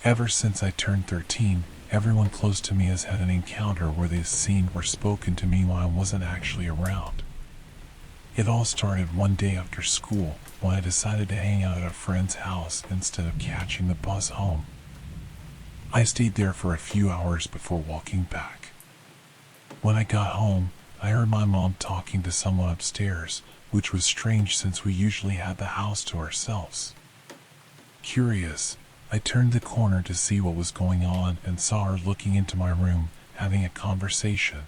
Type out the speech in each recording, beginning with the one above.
Ever since I turned 13, everyone close to me has had an encounter where they've seen or spoken to me while I wasn't actually around. It all started one day after school when I decided to hang out at a friend's house instead of catching the bus home. I stayed there for a few hours before walking back. When I got home, I heard my mom talking to someone upstairs, which was strange since we usually had the house to ourselves. Curious, I turned the corner to see what was going on and saw her looking into my room, having a conversation.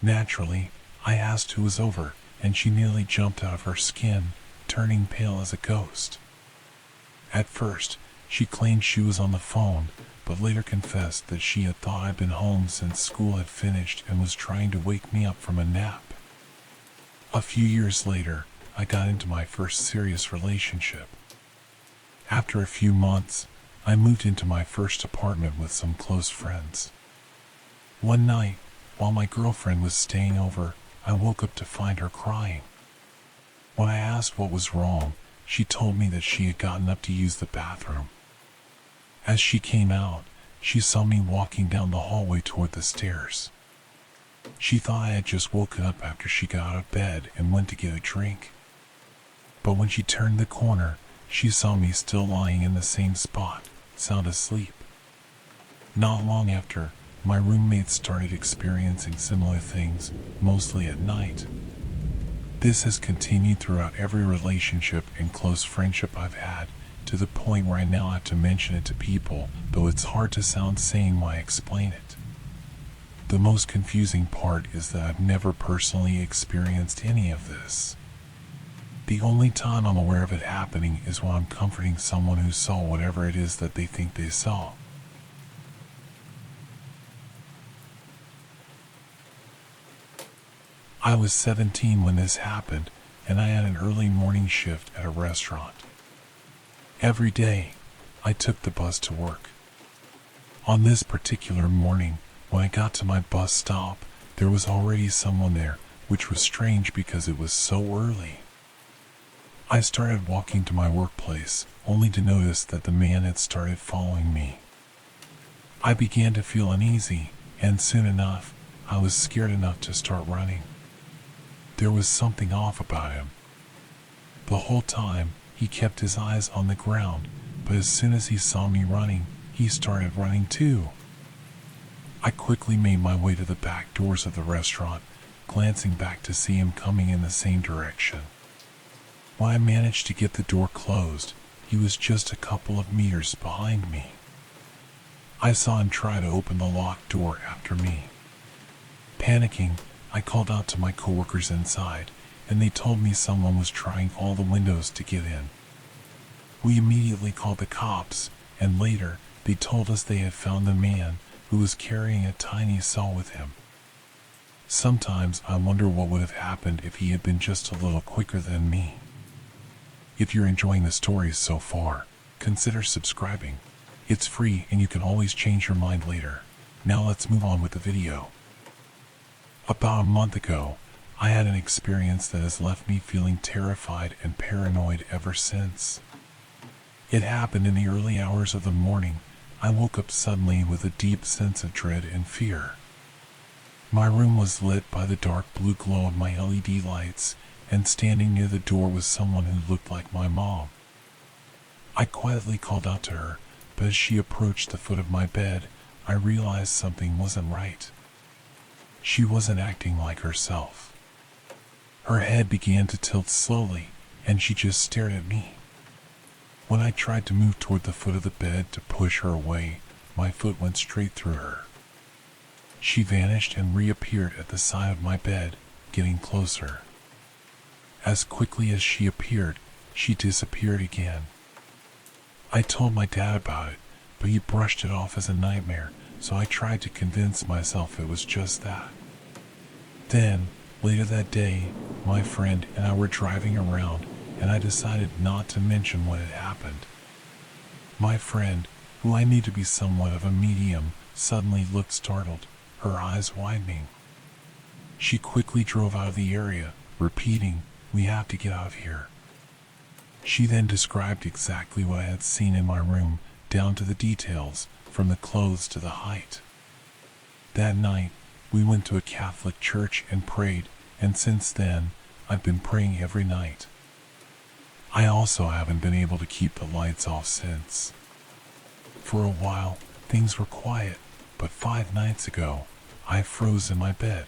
Naturally, I asked who was over, and she nearly jumped out of her skin, turning pale as a ghost. At first, she claimed she was on the phone, but later confessed that she had thought I'd been home since school had finished and was trying to wake me up from a nap. A few years later, I got into my first serious relationship. After a few months, I moved into my first apartment with some close friends. One night, while my girlfriend was staying over, I woke up to find her crying. When I asked what was wrong, she told me that she had gotten up to use the bathroom. As she came out, she saw me walking down the hallway toward the stairs. She thought I had just woken up after she got out of bed and went to get a drink. But when she turned the corner, she saw me still lying in the same spot, sound asleep. Not long after, my roommates started experiencing similar things, mostly at night. This has continued throughout every relationship and close friendship I've had, to the point where I now have to mention it to people, though it's hard to sound sane while I explain it. The most confusing part is that I've never personally experienced any of this. The only time I'm aware of it happening is when I'm comforting someone who saw whatever it is that they think they saw. I was 17 when this happened, and I had an early morning shift at a restaurant. Every day, I took the bus to work. On this particular morning, when I got to my bus stop, there was already someone there, which was strange because it was so early. I started walking to my workplace, only to notice that the man had started following me. I began to feel uneasy, and soon enough, I was scared enough to start running. There was something off about him. The whole time, he kept his eyes on the ground, but as soon as he saw me running, he started running too. I quickly made my way to the back doors of the restaurant, glancing back to see him coming in the same direction. When I managed to get the door closed, he was just a couple of meters behind me. I saw him try to open the locked door after me. Panicking, I called out to my coworkers inside, and they told me someone was trying all the windows to get in. We immediately called the cops, and later, they told us they had found the man, who was carrying a tiny saw with him. Sometimes I wonder what would have happened if he had been just a little quicker than me. If you're enjoying the stories so far, consider subscribing. It's free and you can always change your mind later. Now let's move on with the video. About a month ago, I had an experience that has left me feeling terrified and paranoid ever since. It happened in the early hours of the morning. I woke up suddenly with a deep sense of dread and fear. My room was lit by the dark blue glow of my LED lights, and standing near the door was someone who looked like my mom. I quietly called out to her, but as she approached the foot of my bed, I realized something wasn't right. She wasn't acting like herself. Her head began to tilt slowly, and she just stared at me. When I tried to move toward the foot of the bed to push her away, my foot went straight through her. She vanished and reappeared at the side of my bed, getting closer. As quickly as she appeared, she disappeared again. I told my dad about it, but he brushed it off as a nightmare, so I tried to convince myself it was just that. Then, later that day, my friend and I were driving around, and I decided not to mention what had happened. My friend, who I knew to be somewhat of a medium, suddenly looked startled, her eyes widening. She quickly drove out of the area, repeating, "We have to get out of here." She then described exactly what I had seen in my room, down to the details, from the clothes to the height. That night, we went to a Catholic church and prayed, and since then, I've been praying every night. I also haven't been able to keep the lights off since. For a while, things were quiet, but 5 nights ago, I froze in my bed.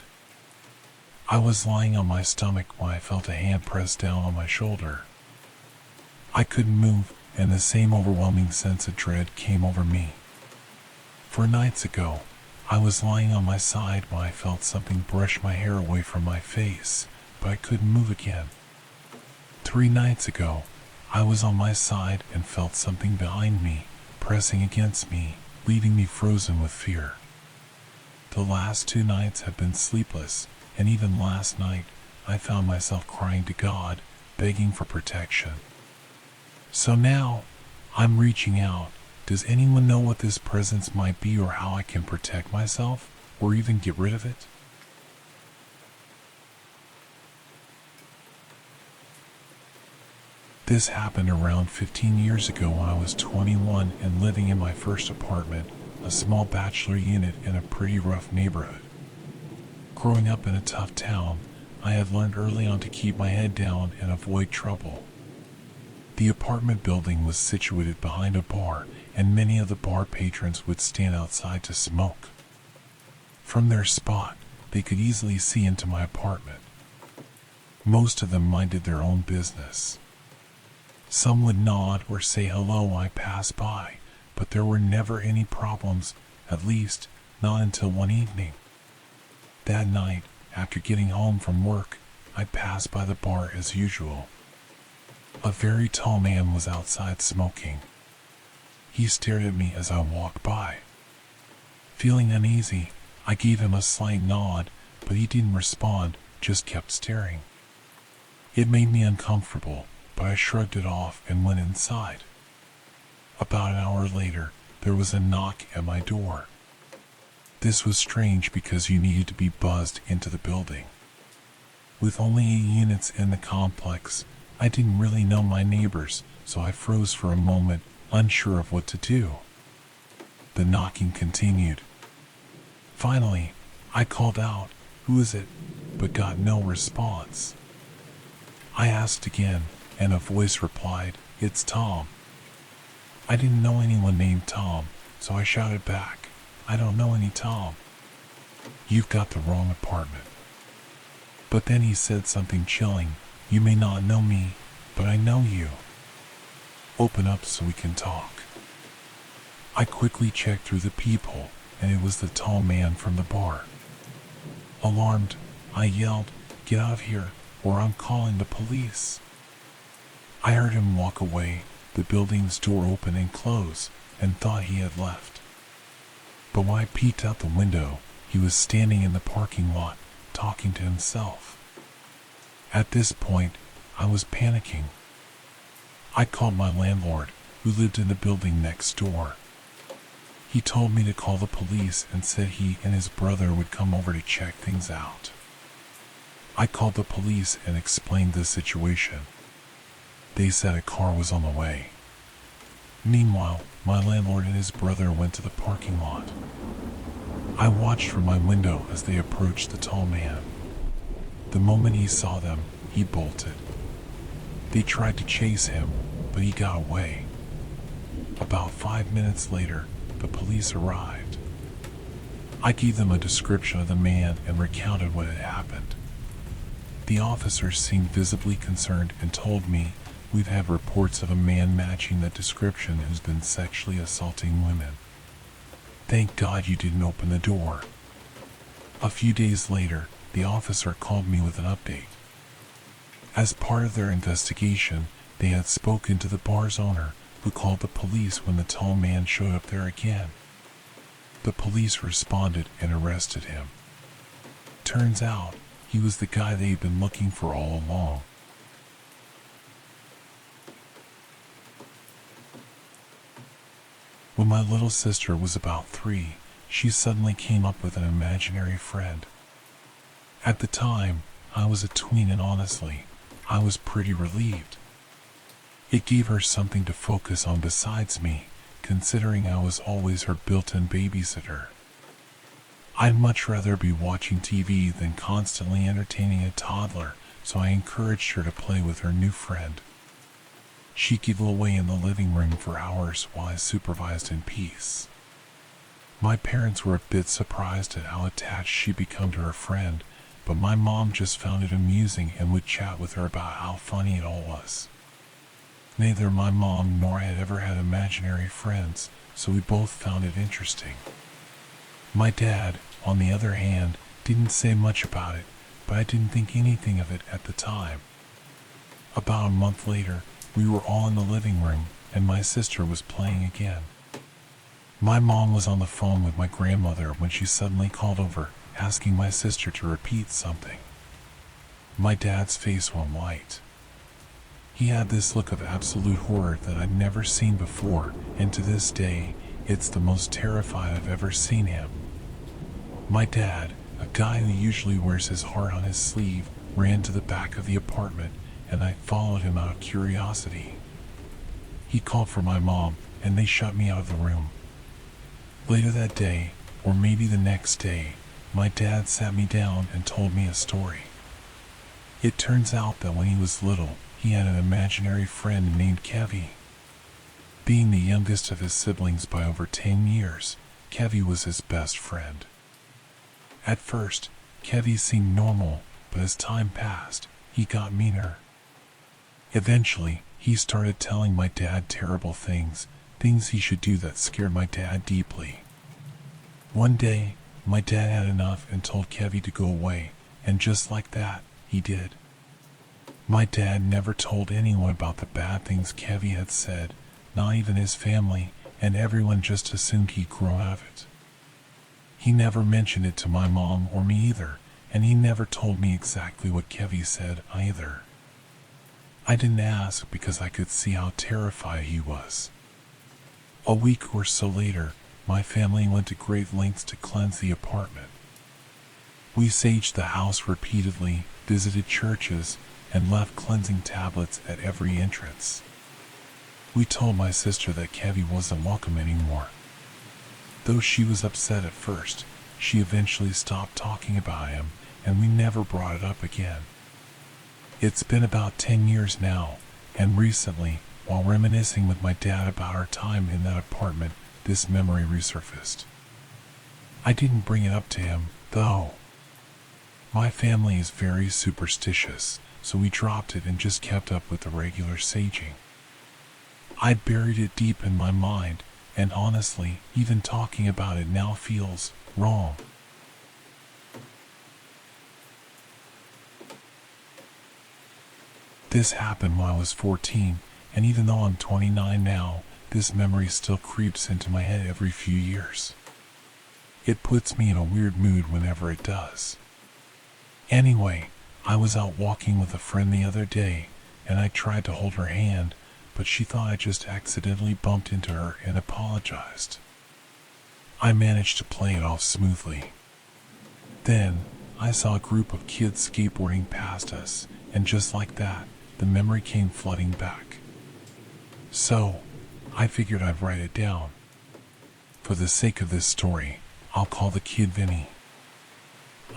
I was lying on my stomach when I felt a hand press down on my shoulder. I couldn't move, and the same overwhelming sense of dread came over me. 4 nights ago, I was lying on my side when I felt something brush my hair away from my face, but I couldn't move again. 3 nights ago, I was on my side and felt something behind me, pressing against me, leaving me frozen with fear. The last 2 nights have been sleepless, and even last night, I found myself crying to God, begging for protection. So now, I'm reaching out. Does anyone know what this presence might be or how I can protect myself, or even get rid of it? This happened around 15 years ago when I was 21 and living in my first apartment, a small bachelor unit in a pretty rough neighborhood. Growing up in a tough town, I had learned early on to keep my head down and avoid trouble. The apartment building was situated behind a bar, and many of the bar patrons would stand outside to smoke. From their spot, they could easily see into my apartment. Most of them minded their own business. Some would nod or say hello when I passed by, but there were never any problems, at least not until one evening. That night, after getting home from work, I passed by the bar as usual. A very tall man was outside smoking. He stared at me as I walked by. Feeling uneasy, I gave him a slight nod, but he didn't respond, just kept staring. It made me uncomfortable, but I shrugged it off and went inside. About an hour later, there was a knock at my door. This was strange because you needed to be buzzed into the building. With only 8 units in the complex, I didn't really know my neighbors, so I froze for a moment, unsure of what to do. The knocking continued. Finally, I called out, "Who is it?" but got no response. I asked again, and a voice replied, "It's Tom." I didn't know anyone named Tom, so I shouted back, "I don't know any Tom." "You've got the wrong apartment." But then he said something chilling, "You may not know me, but I know you. Open up so we can talk." I quickly checked through the peephole, and it was the tall man from the bar. Alarmed, I yelled, "Get out of here, or I'm calling the police." I heard him walk away, the building's door open and close, and thought he had left. But when I peeked out the window, he was standing in the parking lot, talking to himself. At this point, I was panicking. I called my landlord, who lived in the building next door. He told me to call the police and said he and his brother would come over to check things out. I called the police and explained the situation. They said a car was on the way. Meanwhile, my landlord and his brother went to the parking lot. I watched from my window as they approached the tall man. The moment he saw them, he bolted. They tried to chase him, but he got away. About 5 minutes later, the police arrived. I gave them a description of the man and recounted what had happened. The officers seemed visibly concerned and told me, "We've had reports of a man matching that description who's been sexually assaulting women. Thank God you didn't open the door." A few days later, the officer called me with an update. As part of their investigation, they had spoken to the bar's owner, who called the police when the tall man showed up there again. The police responded and arrested him. Turns out, he was the guy they'd been looking for all along. When my little sister was about 3, she suddenly came up with an imaginary friend. At the time, I was a tween and honestly, I was pretty relieved. It gave her something to focus on besides me, considering I was always her built-in babysitter. I'd much rather be watching TV than constantly entertaining a toddler, so I encouraged her to play with her new friend. She giggled away in the living room for hours while I supervised in peace. My parents were a bit surprised at how attached she became to her friend, but my mom just found it amusing and would chat with her about how funny it all was. Neither my mom nor I had ever had imaginary friends, so we both found it interesting. My dad, on the other hand, didn't say much about it, but I didn't think anything of it at the time. About a month later, we were all in the living room, and my sister was playing again. My mom was on the phone with my grandmother when she suddenly called over, asking my sister to repeat something. My dad's face went white. He had this look of absolute horror that I'd never seen before, and to this day, it's the most terrified I've ever seen him. My dad, a guy who usually wears his heart on his sleeve, ran to the back of the apartment, and I followed him out of curiosity. He called for my mom, and they shut me out of the room. Later that day, or maybe the next day, my dad sat me down and told me a story. It turns out that when he was little, he had an imaginary friend named Kevy. Being the youngest of his siblings by over 10 years, Kevy was his best friend. At first, Kevy seemed normal, but as time passed, he got meaner. Eventually, he started telling my dad terrible things he should do that scared my dad deeply. One day, my dad had enough and told Kevy to go away, and just like that, he did. My dad never told anyone about the bad things Kevy had said, not even his family, and everyone just assumed he'd grown out of it. He never mentioned it to my mom or me either, and he never told me exactly what Kevy said either. I didn't ask because I could see how terrified he was. A week or so later, my family went to great lengths to cleanse the apartment. We saged the house repeatedly, visited churches, and left cleansing tablets at every entrance. We told my sister that Kevy wasn't welcome anymore. Though she was upset at first, she eventually stopped talking about him, and we never brought it up again. It's been about 10 years now, and recently, while reminiscing with my dad about our time in that apartment, this memory resurfaced. I didn't bring it up to him, though. My family is very superstitious, so we dropped it and just kept up with the regular saging. I buried it deep in my mind, and honestly, even talking about it now feels wrong. This happened when I was 14, and even though I'm 29 now, this memory still creeps into my head every few years. It puts me in a weird mood whenever it does. Anyway, I was out walking with a friend the other day, and I tried to hold her hand, but she thought I just accidentally bumped into her and apologized. I managed to play it off smoothly. Then, I saw a group of kids skateboarding past us, and just like that, the memory came flooding back. So, I figured I'd write it down. For the sake of this story, I'll call the kid Vinny.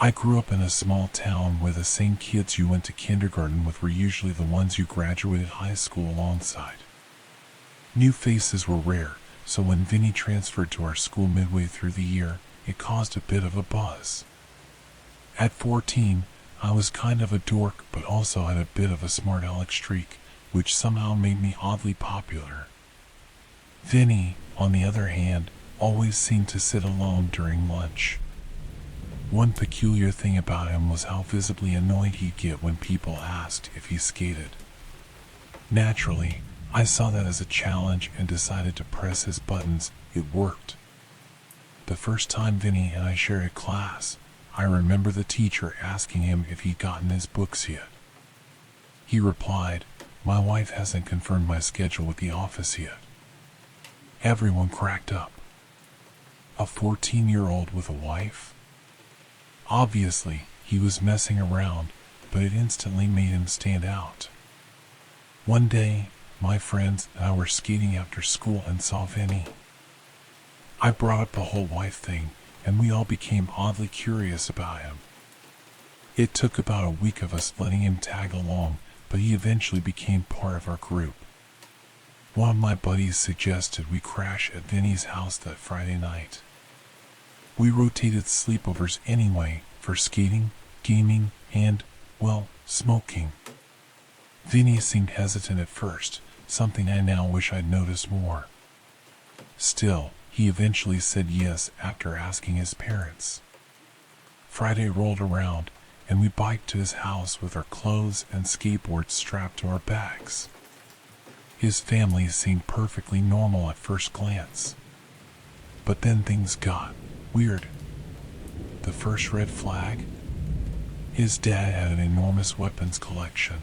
I grew up in a small town where the same kids you went to kindergarten with were usually the ones you graduated high school alongside. New faces were rare, so when Vinny transferred to our school midway through the year, it caused a bit of a buzz. At 14, I was kind of a dork but also had a bit of a smart aleck streak, which somehow made me oddly popular. Vinny, on the other hand, always seemed to sit alone during lunch. One peculiar thing about him was how visibly annoyed he'd get when people asked if he skated. Naturally, I saw that as a challenge and decided to press his buttons. It worked. The first time Vinny and I shared a class, I remember the teacher asking him if he'd gotten his books yet. He replied, "My wife hasn't confirmed my schedule with the office yet." Everyone cracked up. A 14-year-old with a wife? Obviously, he was messing around, but it instantly made him stand out. One day, my friends and I were skating after school and saw Vinny. I brought up the whole wife thing, and we all became oddly curious about him. It took about a week of us letting him tag along, but he eventually became part of our group. One of my buddies suggested we crash at Vinny's house that Friday night. We rotated sleepovers anyway for skating, gaming, and, well, smoking. Vinny seemed hesitant at first, something I now wish I'd noticed more. Still, he eventually said yes after asking his parents. Friday rolled around, and we biked to his house with our clothes and skateboards strapped to our bags. His family seemed perfectly normal at first glance. But then things got weird. The first red flag? His dad had an enormous weapons collection.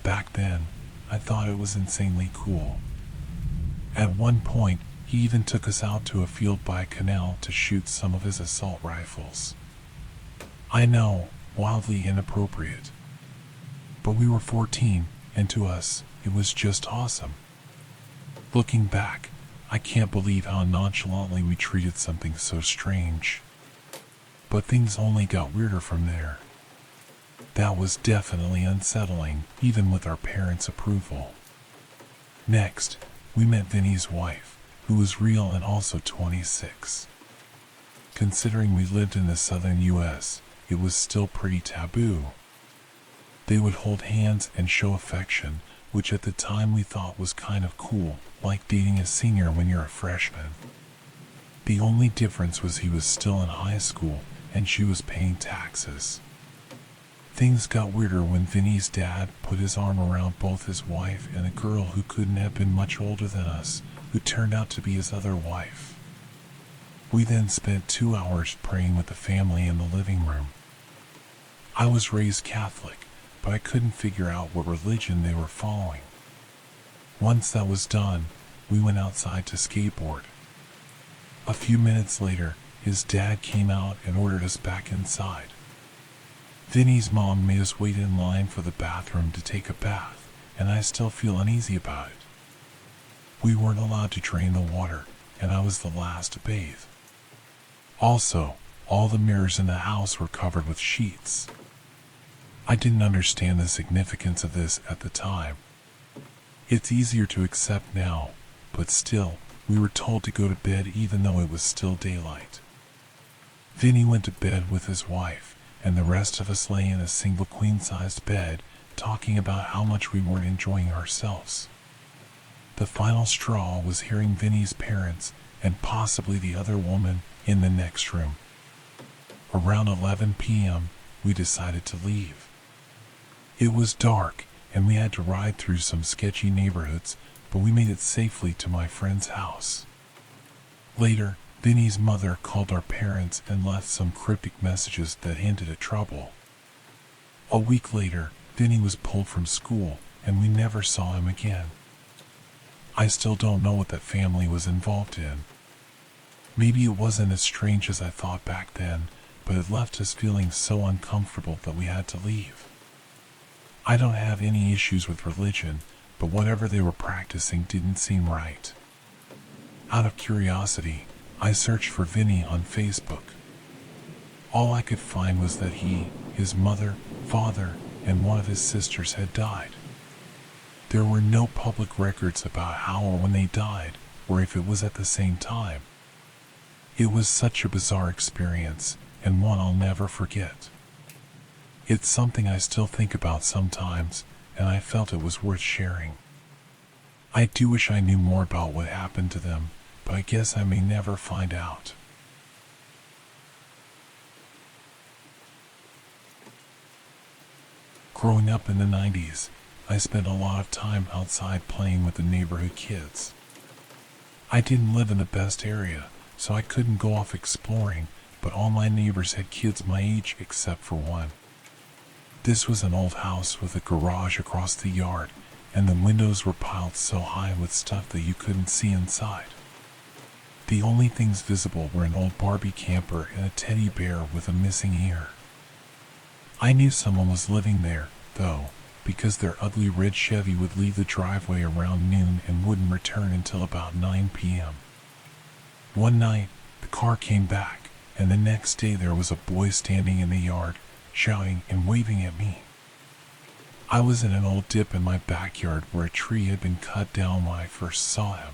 Back then, I thought it was insanely cool. At one point, he even took us out to a field by a canal to shoot some of his assault rifles. I know, wildly inappropriate. But we were 14, and to us, it was just awesome. Looking back, I can't believe how nonchalantly we treated something so strange. But things only got weirder from there. That was definitely unsettling, even with our parents' approval. Next, we met Vinny's wife, who was real and also 26. Considering we lived in the southern US, it was still pretty taboo. They would hold hands and show affection, which at the time we thought was kind of cool, like dating a senior when you're a freshman. The only difference was he was still in high school, and she was paying taxes. Things got weirder when Vinny's dad put his arm around both his wife and a girl who couldn't have been much older than us, who turned out to be his other wife. We then spent 2 hours praying with the family in the living room. I was raised Catholic, but I couldn't figure out what religion they were following. Once that was done, we went outside to skateboard. A few minutes later, his dad came out and ordered us back inside. Vinny's mom made us wait in line for the bathroom to take a bath, and I still feel uneasy about it. We weren't allowed to drain the water, and I was the last to bathe. Also, all the mirrors in the house were covered with sheets. I didn't understand the significance of this at the time. It's easier to accept now, but still, we were told to go to bed even though it was still daylight. Vinny went to bed with his wife, and the rest of us lay in a single queen-sized bed, talking about how much we weren't enjoying ourselves. The final straw was hearing Vinny's parents, and possibly the other woman, in the next room. Around 11 p.m., we decided to leave. It was dark, and we had to ride through some sketchy neighborhoods, but we made it safely to my friend's house. Later, Vinny's mother called our parents and left some cryptic messages that hinted at trouble. A week later, Vinny was pulled from school, and we never saw him again. I still don't know what that family was involved in. Maybe it wasn't as strange as I thought back then, but it left us feeling so uncomfortable that we had to leave. I don't have any issues with religion, but whatever they were practicing didn't seem right. Out of curiosity, I searched for Vinny on Facebook. All I could find was that he, his mother, father, and one of his sisters had died. There were no public records about how or when they died, or if it was at the same time. It was such a bizarre experience, and one I'll never forget. It's something I still think about sometimes, and I felt it was worth sharing. I do wish I knew more about what happened to them, but I guess I may never find out. Growing up in the 90s, I spent a lot of time outside playing with the neighborhood kids. I didn't live in the best area, so I couldn't go off exploring, but all my neighbors had kids my age except for one. This was an old house with a garage across the yard, and the windows were piled so high with stuff that you couldn't see inside. The only things visible were an old Barbie camper and a teddy bear with a missing ear. I knew someone was living there, though, because their ugly red Chevy would leave the driveway around noon and wouldn't return until about 9 p.m. One night, the car came back, and the next day there was a boy standing in the yard, shouting and waving at me. I was in an old dip in my backyard where a tree had been cut down when I first saw him.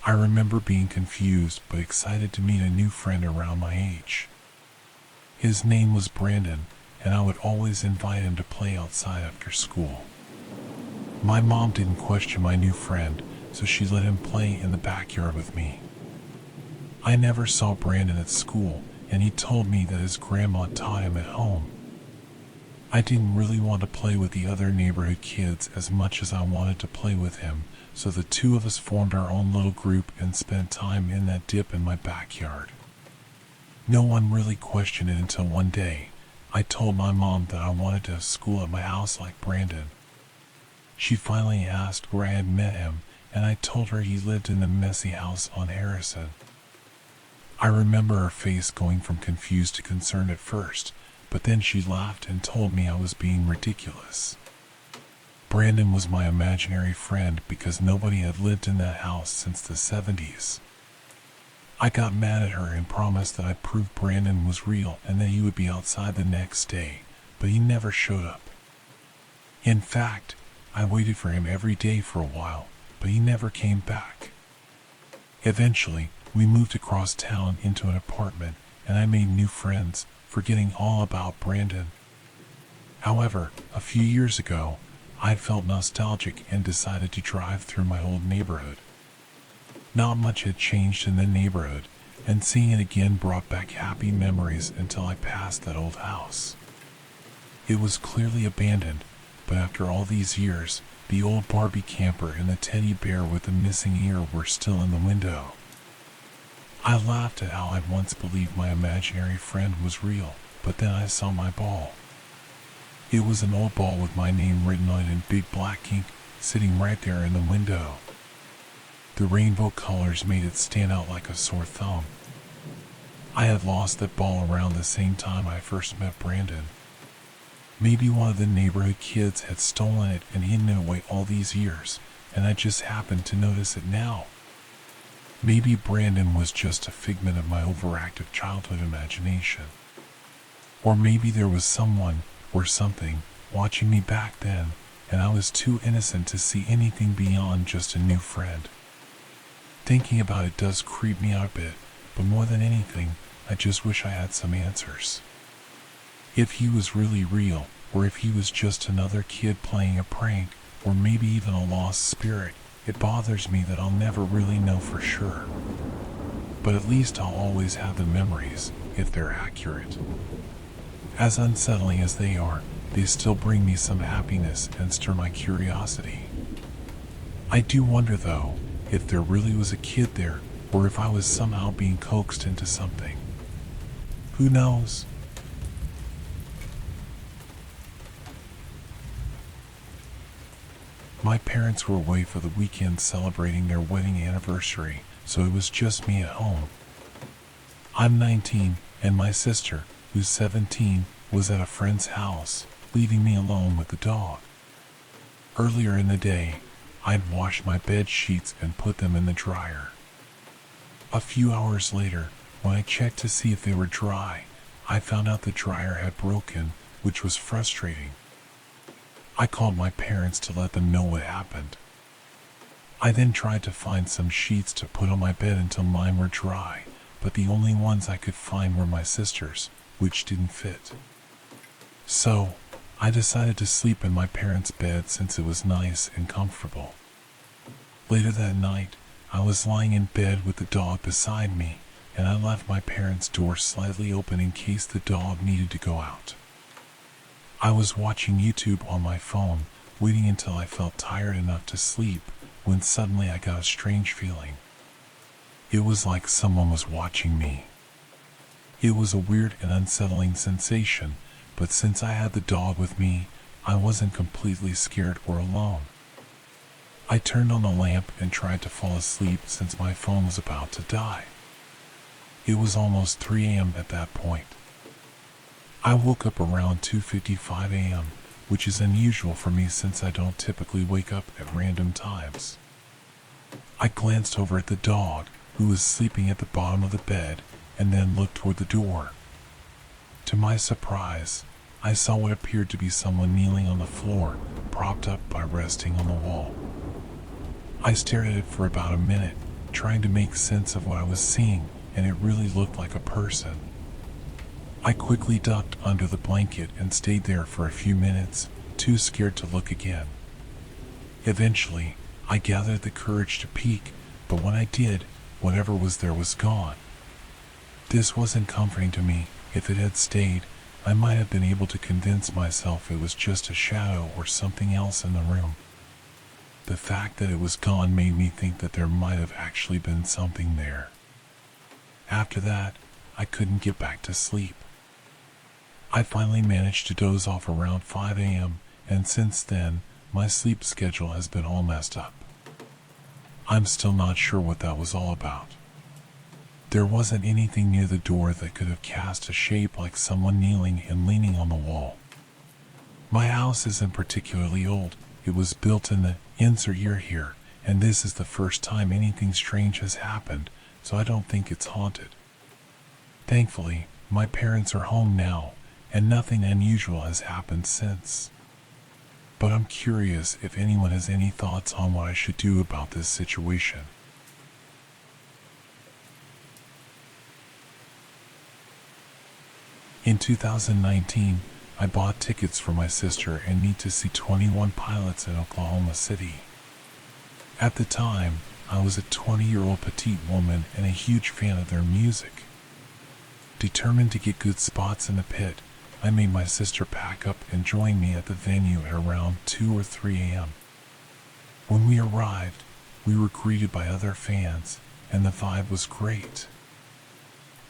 I remember being confused but excited to meet a new friend around my age. His name was Brandon, and I would always invite him to play outside after school. My mom didn't question my new friend, so she let him play in the backyard with me. I never saw Brandon at school, and he told me that his grandma taught him at home. I didn't really want to play with the other neighborhood kids as much as I wanted to play with him, so the two of us formed our own little group and spent time in that dip in my backyard. No one really questioned it until one day, I told my mom that I wanted to have school at my house like Brandon. She finally asked where I had met him, and I told her he lived in the messy house on Harrison. I remember her face going from confused to concerned at first, but then she laughed and told me I was being ridiculous. Brandon was my imaginary friend because nobody had lived in that house since the 70s. I got mad at her and promised that I'd prove Brandon was real and that he would be outside the next day, but he never showed up. In fact, I waited for him every day for a while, but he never came back. Eventually, we moved across town into an apartment, and I made new friends, forgetting all about Brandon. However, a few years ago, I felt nostalgic and decided to drive through my old neighborhood. Not much had changed in the neighborhood, and seeing it again brought back happy memories until I passed that old house. It was clearly abandoned, but after all these years, the old Barbie camper and the teddy bear with the missing ear were still in the window. I laughed at how I'd once believed my imaginary friend was real, but then I saw my ball. It was an old ball with my name written on it in big black ink, sitting right there in the window. The rainbow colors made it stand out like a sore thumb. I had lost that ball around the same time I first met Brandon. Maybe one of the neighborhood kids had stolen it and hidden it away all these years, and I just happened to notice it now. Maybe Brandon was just a figment of my overactive childhood imagination. Or maybe there was someone, or something, watching me back then, and I was too innocent to see anything beyond just a new friend. Thinking about it does creep me out a bit, but more than anything, I just wish I had some answers. If he was really real, or if he was just another kid playing a prank, or maybe even a lost spirit, it bothers me that I'll never really know for sure. But at least I'll always have the memories, if they're accurate. As unsettling as they are, they still bring me some happiness and stir my curiosity. I do wonder though, if there really was a kid there, or if I was somehow being coaxed into something. Who knows? My parents were away for the weekend celebrating their wedding anniversary, so it was just me at home. I'm 19, and my sister, who's 17, was at a friend's house, leaving me alone with the dog. Earlier in the day, I'd washed my bed sheets and put them in the dryer. A few hours later, when I checked to see if they were dry, I found out the dryer had broken, which was frustrating. I called my parents to let them know what happened. I then tried to find some sheets to put on my bed until mine were dry, but the only ones I could find were my sister's, which didn't fit. So, I decided to sleep in my parents' bed since it was nice and comfortable. Later that night, I was lying in bed with the dog beside me, and I left my parents' door slightly open in case the dog needed to go out. I was watching YouTube on my phone, waiting until I felt tired enough to sleep, when suddenly I got a strange feeling. It was like someone was watching me. It was a weird and unsettling sensation, but since I had the dog with me, I wasn't completely scared or alone. I turned on the lamp and tried to fall asleep since my phone was about to die. It was almost 3 a.m. at that point. I woke up around 2:55 a.m., which is unusual for me since I don't typically wake up at random times. I glanced over at the dog, who was sleeping at the bottom of the bed, and then looked toward the door. To my surprise, I saw what appeared to be someone kneeling on the floor, propped up by resting on the wall. I stared at it for about a minute, trying to make sense of what I was seeing, and it really looked like a person. I quickly ducked under the blanket and stayed there for a few minutes, too scared to look again. Eventually, I gathered the courage to peek, but when I did, whatever was there was gone. This wasn't comforting to me. If it had stayed, I might have been able to convince myself it was just a shadow or something else in the room. The fact that it was gone made me think that there might have actually been something there. After that, I couldn't get back to sleep. I finally managed to doze off around 5 a.m., and since then, my sleep schedule has been all messed up. I'm still not sure what that was all about. There wasn't anything near the door that could have cast a shape like someone kneeling and leaning on the wall. My house isn't particularly old. It was built in the insert year here, and this is the first time anything strange has happened, so I don't think it's haunted. Thankfully, my parents are home now, and nothing unusual has happened since. But I'm curious if anyone has any thoughts on what I should do about this situation. In 2019, I bought tickets for my sister and me to see 21 Pilots in Oklahoma City. At the time, I was a 20-year-old petite woman and a huge fan of their music. Determined to get good spots in the pit, I made my sister pack up and join me at the venue at around 2 or 3 a.m. When we arrived, we were greeted by other fans, and the vibe was great.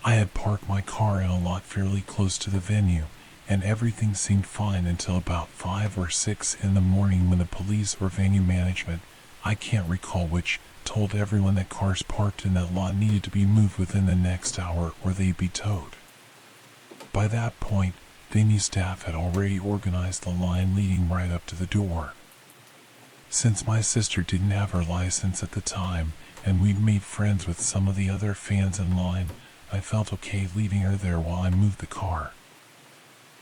I had parked my car in a lot fairly close to the venue, and everything seemed fine until about 5 or 6 in the morning when the police or venue management, I can't recall which, told everyone that cars parked in that lot needed to be moved within the next hour or they'd be towed. By that point, venue staff had already organized the line leading right up to the door. Since my sister didn't have her license at the time, and we'd made friends with some of the other fans in line, I felt okay leaving her there while I moved the car.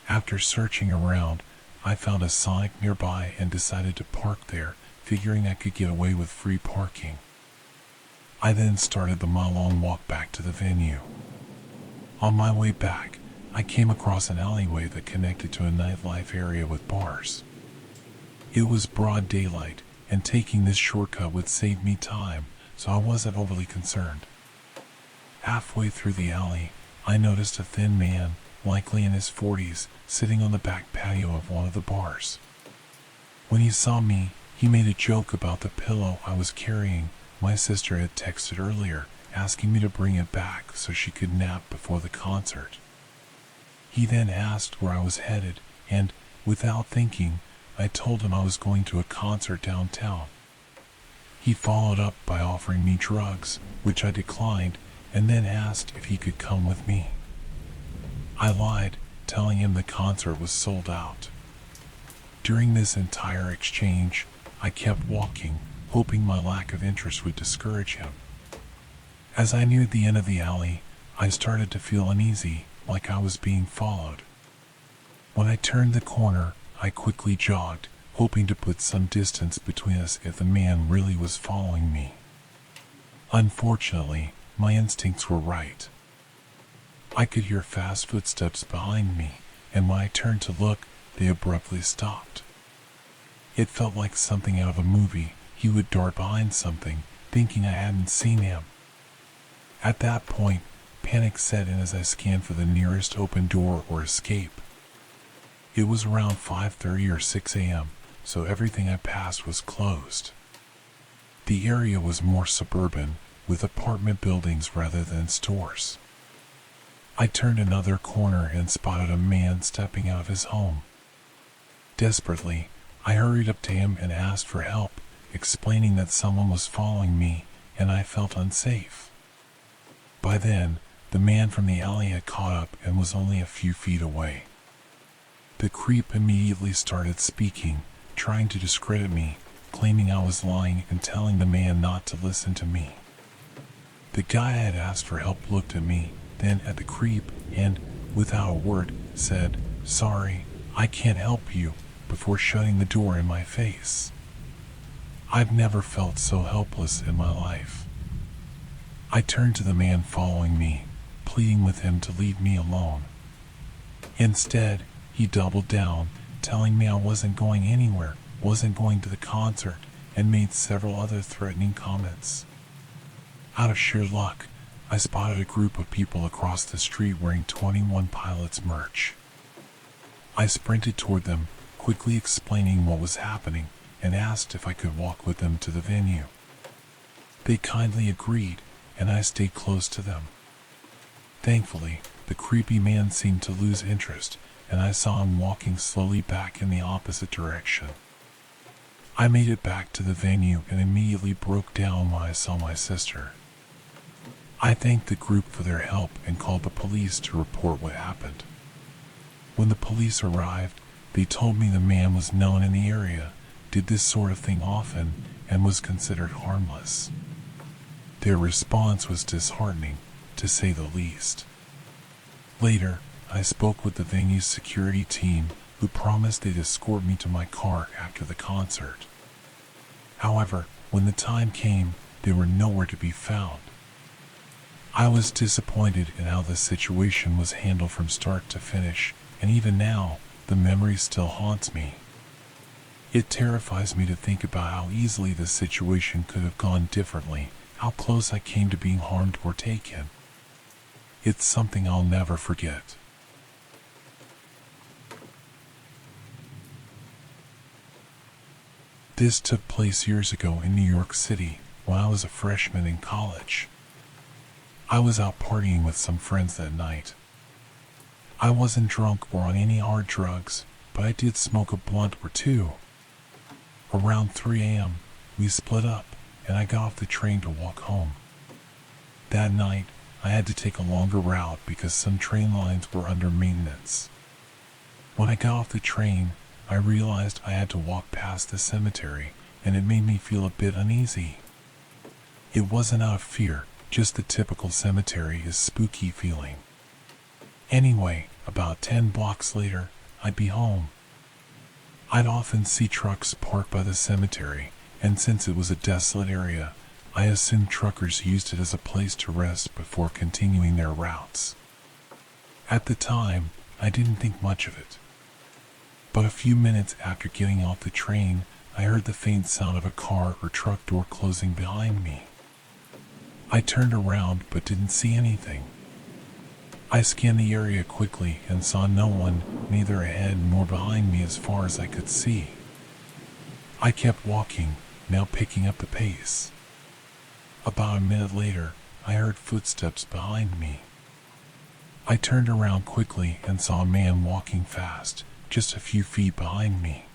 After searching around, I found a Sonic nearby and decided to park there, figuring I could get away with free parking. I then started the mile-long walk back to the venue. On my way back, I came across an alleyway that connected to a nightlife area with bars. It was broad daylight, and taking this shortcut would save me time, so I wasn't overly concerned. Halfway through the alley, I noticed a thin man, likely in his 40s, sitting on the back patio of one of the bars. When he saw me, he made a joke about the pillow I was carrying. My sister had texted earlier, asking me to bring it back so she could nap before the concert. He then asked where I was headed, and, without thinking, I told him I was going to a concert downtown. He followed up by offering me drugs, which I declined, and then asked if he could come with me. I lied, telling him the concert was sold out. During this entire exchange, I kept walking, hoping my lack of interest would discourage him. As I neared the end of the alley, I started to feel uneasy, like I was being followed. When I turned the corner, I quickly jogged, hoping to put some distance between us if the man really was following me. Unfortunately, my instincts were right. I could hear fast footsteps behind me, and when I turned to look, they abruptly stopped. It felt like something out of a movie. He would dart behind something, thinking I hadn't seen him. At that point, panic set in as I scanned for the nearest open door or escape. It was around 5:30 or 6 a.m., so everything I passed was closed. The area was more suburban, with apartment buildings rather than stores. I turned another corner and spotted a man stepping out of his home. Desperately, I hurried up to him and asked for help, explaining that someone was following me and I felt unsafe. By then, the man from the alley had caught up and was only a few feet away. The creep immediately started speaking, trying to discredit me, claiming I was lying and telling the man not to listen to me. The guy I had asked for help looked at me, then at the creep, and, without a word, said, "Sorry, I can't help you," before shutting the door in my face. I've never felt so helpless in my life. I turned to the man following me, pleading with him to leave me alone. Instead, he doubled down, telling me I wasn't going anywhere, wasn't going to the concert, and made several other threatening comments. Out of sheer luck, I spotted a group of people across the street wearing 21 Pilots merch. I sprinted toward them, quickly explaining what was happening, and asked if I could walk with them to the venue. They kindly agreed, and I stayed close to them. Thankfully, the creepy man seemed to lose interest, and I saw him walking slowly back in the opposite direction. I made it back to the venue and immediately broke down when I saw my sister. I thanked the group for their help and called the police to report what happened. When the police arrived, they told me the man was known in the area, did this sort of thing often, and was considered harmless. Their response was disheartening, to say the least. Later, I spoke with the venue's security team, who promised they'd escort me to my car after the concert. However, when the time came, they were nowhere to be found. I was disappointed in how the situation was handled from start to finish, and even now, the memory still haunts me. It terrifies me to think about how easily the situation could have gone differently, how close I came to being harmed or taken. It's something I'll never forget. This took place years ago in New York City, when I was a freshman in college. I was out partying with some friends that night. I wasn't drunk or on any hard drugs, but I did smoke a blunt or two. Around 3 a.m., we split up, and I got off the train to walk home. That night, I had to take a longer route because some train lines were under maintenance. When I got off the train, I realized I had to walk past the cemetery, and it made me feel a bit uneasy. It wasn't out of fear, just the typical cemetery is spooky feeling. Anyway, about 10 blocks later, I'd be home. I'd often see trucks parked by the cemetery, and since it was a desolate area, I assumed truckers used it as a place to rest before continuing their routes. At the time, I didn't think much of it. But a few minutes after getting off the train, I heard the faint sound of a car or truck door closing behind me. I turned around but didn't see anything. I scanned the area quickly and saw no one, neither ahead nor behind me as far as I could see. I kept walking, now picking up the pace. About a minute later, I heard footsteps behind me. I turned around quickly and saw a man walking fast, just a few feet behind me.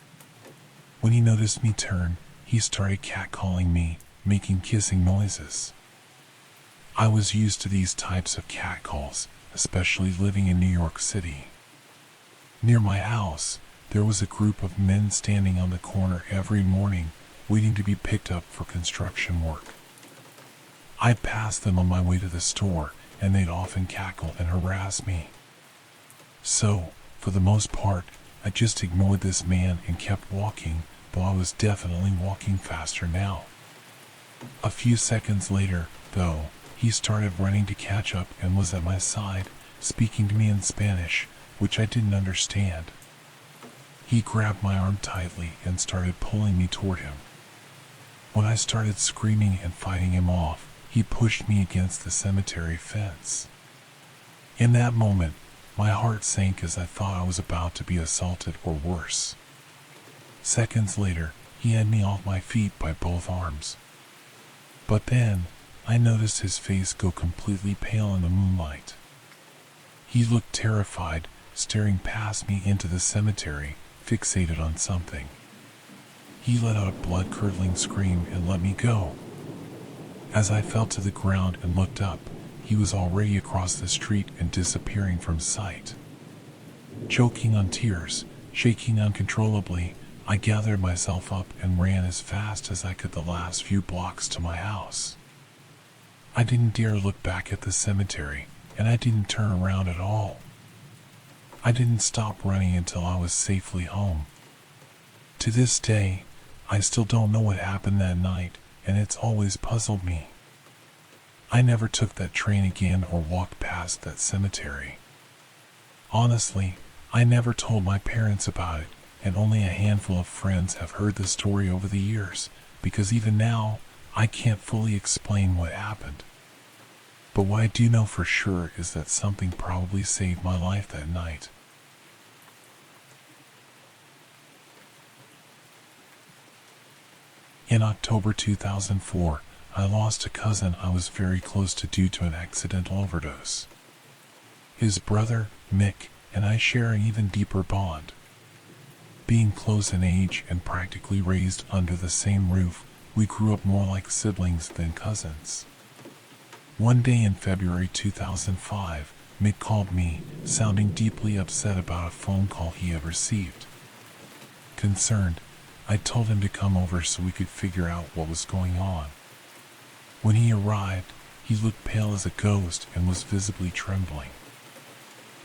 When he noticed me turn, he started catcalling me, making kissing noises. I was used to these types of catcalls, especially living in New York City. Near my house, there was a group of men standing on the corner every morning, waiting to be picked up for construction work. I'd pass them on my way to the store, and they'd often cackle and harass me. So, for the most part, I just ignored this man and kept walking, though I was definitely walking faster now. A few seconds later, though, he started running to catch up and was at my side, speaking to me in Spanish, which I didn't understand. He grabbed my arm tightly and started pulling me toward him. When I started screaming and fighting him off, he pushed me against the cemetery fence. In that moment, my heart sank as I thought I was about to be assaulted or worse. Seconds later, he had me off my feet by both arms. But then, I noticed his face go completely pale in the moonlight. He looked terrified, staring past me into the cemetery, fixated on something. He let out a blood-curdling scream and let me go. As I fell to the ground and looked up, he was already across the street and disappearing from sight. Choking on tears, shaking uncontrollably, I gathered myself up and ran as fast as I could the last few blocks to my house. I didn't dare look back at the cemetery, and I didn't turn around at all. I didn't stop running until I was safely home. To this day, I still don't know what happened that night, and it's always puzzled me. I never took that train again or walked past that cemetery. Honestly, I never told my parents about it, and only a handful of friends have heard the story over the years, because even now, I can't fully explain what happened. But what I do know for sure is that something probably saved my life that night. In October 2004, I lost a cousin I was very close to due to an accidental overdose. His brother, Mick, and I share an even deeper bond. Being close in age and practically raised under the same roof, we grew up more like siblings than cousins. One day in February 2005, Mick called me, sounding deeply upset about a phone call he had received. Concerned, I told him to come over so we could figure out what was going on. When he arrived, he looked pale as a ghost and was visibly trembling.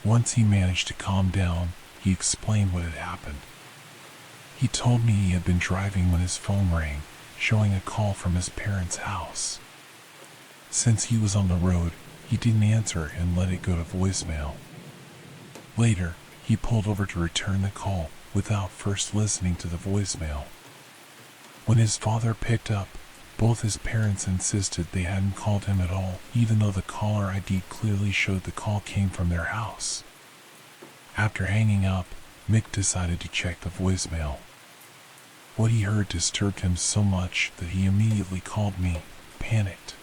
Once he managed to calm down, he explained what had happened. He told me he had been driving when his phone rang, showing a call from his parents' house. Since he was on the road, he didn't answer and let it go to voicemail. Later, he pulled over to return the call without first listening to the voicemail. When his father picked up, both his parents insisted they hadn't called him at all, even though the caller ID clearly showed the call came from their house. After hanging up, Mick decided to check the voicemail. What he heard disturbed him so much that he immediately called me, panicked.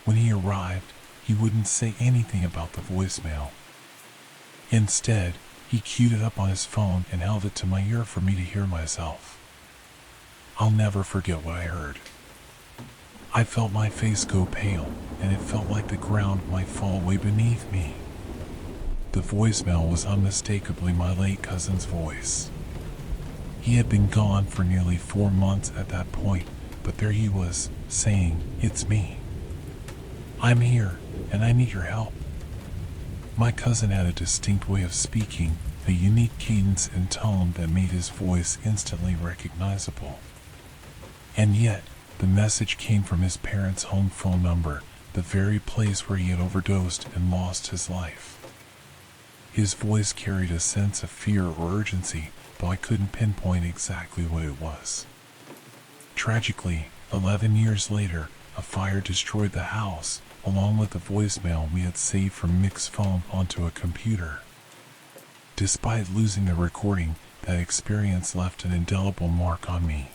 When he arrived, he wouldn't say anything about the voicemail. Instead, he queued it up on his phone and held it to my ear for me to hear myself. I'll never forget what I heard. I felt my face go pale, and it felt like the ground might fall away beneath me. The voicemail was unmistakably my late cousin's voice. He had been gone for nearly 4 months at that point, but there he was, saying, "It's me. I'm here, and I need your help." My cousin had a distinct way of speaking, a unique cadence and tone that made his voice instantly recognizable. And yet, the message came from his parents' home phone number, the very place where he had overdosed and lost his life. His voice carried a sense of fear or urgency, though I couldn't pinpoint exactly what it was. Tragically, 11 years later, a fire destroyed the house, along with the voicemail we had saved from Mick's phone onto a computer. Despite losing the recording, that experience left an indelible mark on me.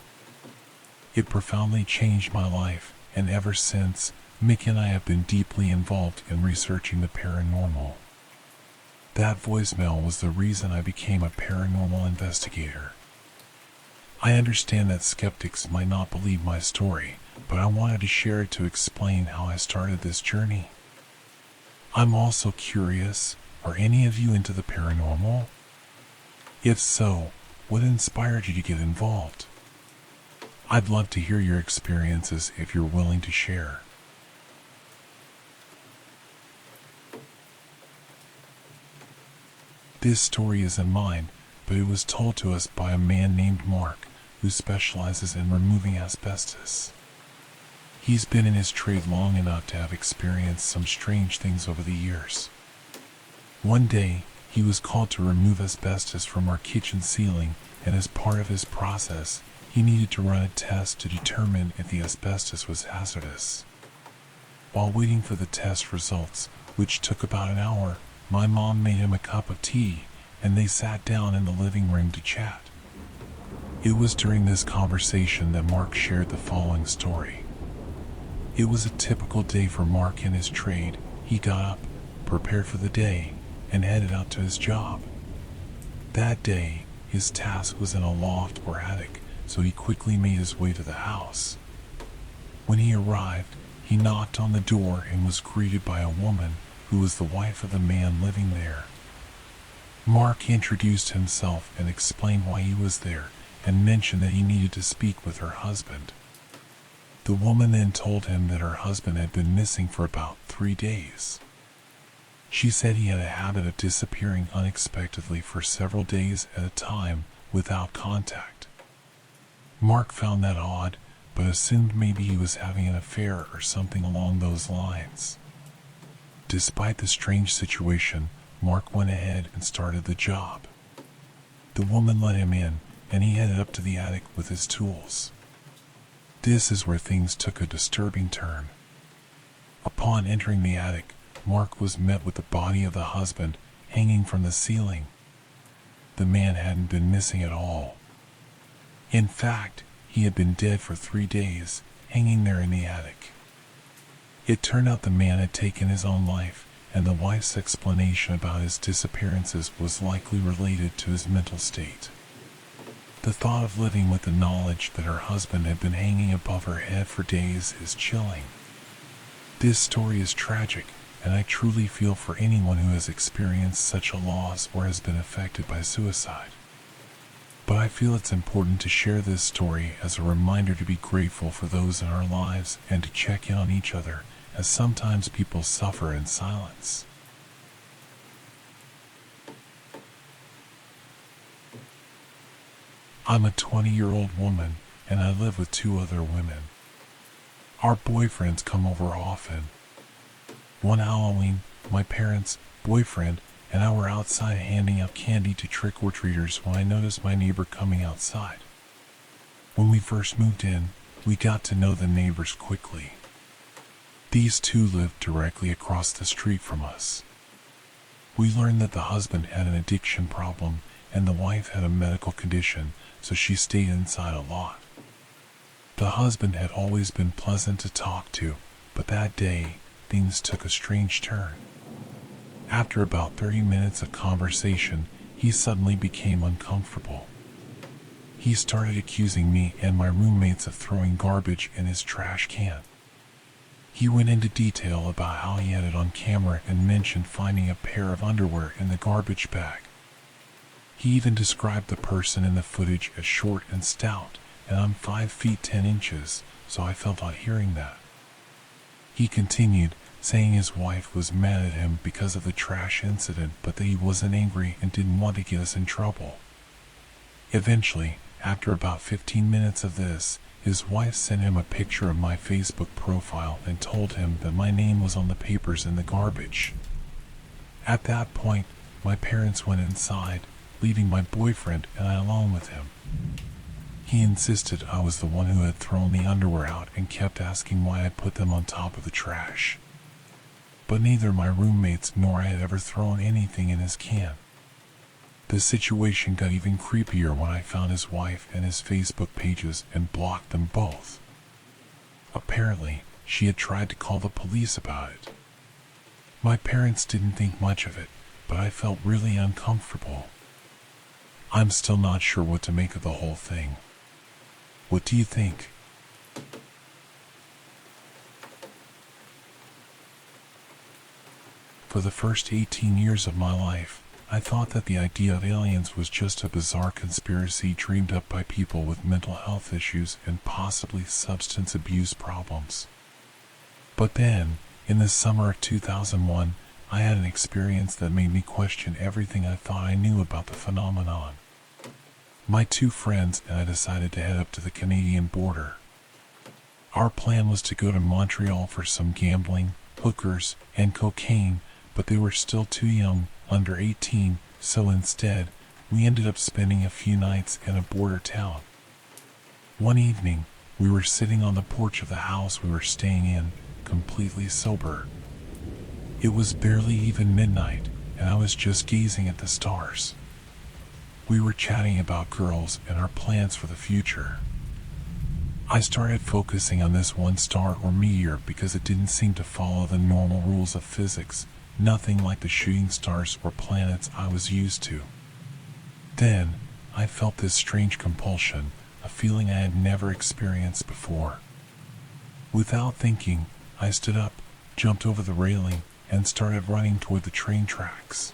It profoundly changed my life, and ever since, Mick and I have been deeply involved in researching the paranormal. That voicemail was the reason I became a paranormal investigator. I understand that skeptics might not believe my story, but I wanted to share it to explain how I started this journey. I'm also curious, are any of you into the paranormal? If so, what inspired you to get involved? I'd love to hear your experiences if you're willing to share. This story isn't mine, but it was told to us by a man named Mark, who specializes in removing asbestos. He's been in his trade long enough to have experienced some strange things over the years. One day, he was called to remove asbestos from our kitchen ceiling, and as part of his process, he needed to run a test to determine if the asbestos was hazardous. While waiting for the test results, which took about an hour, my mom made him a cup of tea, and they sat down in the living room to chat. It was during this conversation that Mark shared the following story. It was a typical day for Mark in his trade. He got up, prepared for the day, and headed out to his job. That day, his task was in a loft or attic, so he quickly made his way to the house. When he arrived, he knocked on the door and was greeted by a woman who was the wife of the man living there. Mark introduced himself and explained why he was there, and mentioned that he needed to speak with her husband. The woman then told him that her husband had been missing for about 3 days. She said he had a habit of disappearing unexpectedly for several days at a time without contact. Mark found that odd, but assumed maybe he was having an affair or something along those lines. Despite the strange situation, Mark went ahead and started the job. The woman let him in, and he headed up to the attic with his tools. This is where things took a disturbing turn. Upon entering the attic, Mark was met with the body of the husband hanging from the ceiling. The man hadn't been missing at all. In fact, he had been dead for 3 days, hanging there in the attic. It turned out the man had taken his own life, and the wife's explanation about his disappearances was likely related to his mental state. The thought of living with the knowledge that her husband had been hanging above her head for days is chilling. This story is tragic, and I truly feel for anyone who has experienced such a loss or has been affected by suicide. But I feel it's important to share this story as a reminder to be grateful for those in our lives and to check in on each other, as sometimes people suffer in silence. I'm a 20-year-old woman, and I live with 2 other women. Our boyfriends come over often. One Halloween, my parents, boyfriend, and I were outside handing out candy to trick-or-treaters when I noticed my neighbor coming outside. When we first moved in, we got to know the neighbors quickly. These 2 lived directly across the street from us. We learned that the husband had an addiction problem and the wife had a medical condition, so she stayed inside a lot. The husband had always been pleasant to talk to, but that day, things took a strange turn. After about 30 minutes of conversation, he suddenly became uncomfortable. He started accusing me and my roommates of throwing garbage in his trash can. He went into detail about how he had it on camera and mentioned finding a pair of underwear in the garbage bag. He even described the person in the footage as short and stout, and I'm 5 feet 10 inches, so I felt odd hearing that. He continued, saying his wife was mad at him because of the trash incident, but that he wasn't angry and didn't want to get us in trouble. Eventually, after about 15 minutes of this, his wife sent him a picture of my Facebook profile and told him that my name was on the papers in the garbage. At that point, my parents went inside, leaving my boyfriend and I alone with him. He insisted I was the one who had thrown the underwear out and kept asking why I put them on top of the trash. But neither my roommates nor I had ever thrown anything in his can. The situation got even creepier when I found his wife and his Facebook pages and blocked them both. Apparently, she had tried to call the police about it. My parents didn't think much of it, but I felt really uncomfortable. I'm still not sure what to make of the whole thing. What do you think? For the first 18 years of my life, I thought that the idea of aliens was just a bizarre conspiracy dreamed up by people with mental health issues and possibly substance abuse problems. But then, in the summer of 2001, I had an experience that made me question everything I thought I knew about the phenomenon. My 2 friends and I decided to head up to the Canadian border. Our plan was to go to Montreal for some gambling, hookers, and cocaine, but they were still too young, under 18, so instead, we ended up spending a few nights in a border town. One evening, we were sitting on the porch of the house we were staying in, completely sober. It was barely even midnight, and I was just gazing at the stars. We were chatting about girls and our plans for the future. I started focusing on this one star or meteor because it didn't seem to follow the normal rules of physics, nothing like the shooting stars or planets I was used to. Then, I felt this strange compulsion, a feeling I had never experienced before. Without thinking, I stood up, jumped over the railing, and started running toward the train tracks.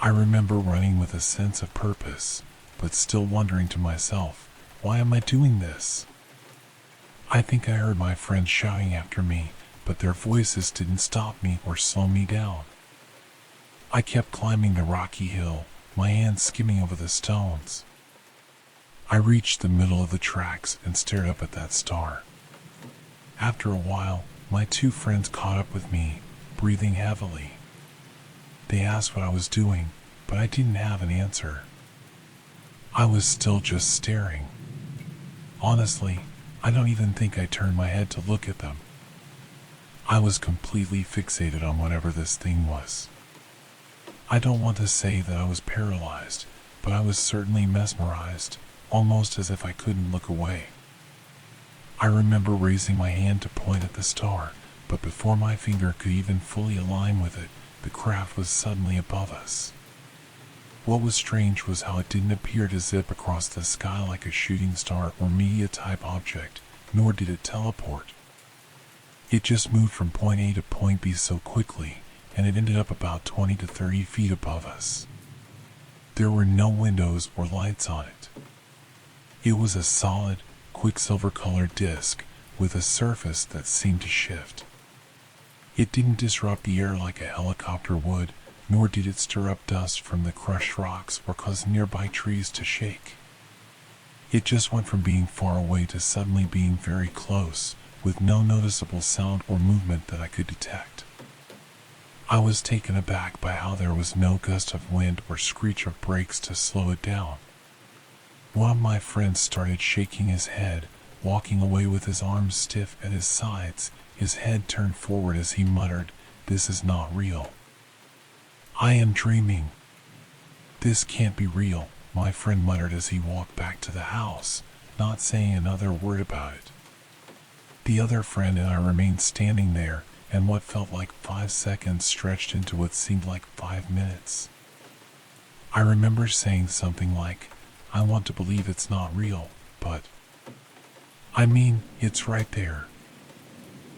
I remember running with a sense of purpose, but still wondering to myself, why am I doing this? I think I heard my friends shouting after me, but their voices didn't stop me or slow me down. I kept climbing the rocky hill, my hands skimming over the stones. I reached the middle of the tracks and stared up at that star. After a while, my two friends caught up with me, breathing heavily. They asked what I was doing, but I didn't have an answer. I was still just staring. Honestly, I don't even think I turned my head to look at them. I was completely fixated on whatever this thing was. I don't want to say that I was paralyzed, but I was certainly mesmerized, almost as if I couldn't look away. I remember raising my hand to point at the star, but before my finger could even fully align with it, the craft was suddenly above us. What was strange was how it didn't appear to zip across the sky like a shooting star or meteor-type object, nor did it teleport. It just moved from point A to point B so quickly, and it ended up about 20 to 30 feet above us. There were no windows or lights on it. It was a solid, quicksilver-colored disc with a surface that seemed to shift. It didn't disrupt the air like a helicopter would, nor did it stir up dust from the crushed rocks or cause nearby trees to shake. It just went from being far away to suddenly being very close, with no noticeable sound or movement that I could detect. I was taken aback by how there was no gust of wind or screech of brakes to slow it down. One of my friends started shaking his head, walking away with his arms stiff at his sides, his head turned forward as he muttered, "This is not real. I am dreaming. This can't be real," my friend muttered as he walked back to the house, not saying another word about it. The other friend and I remained standing there, and what felt like 5 seconds stretched into what seemed like 5 minutes. I remember saying something like, "I want to believe it's not real, but I mean, it's right there."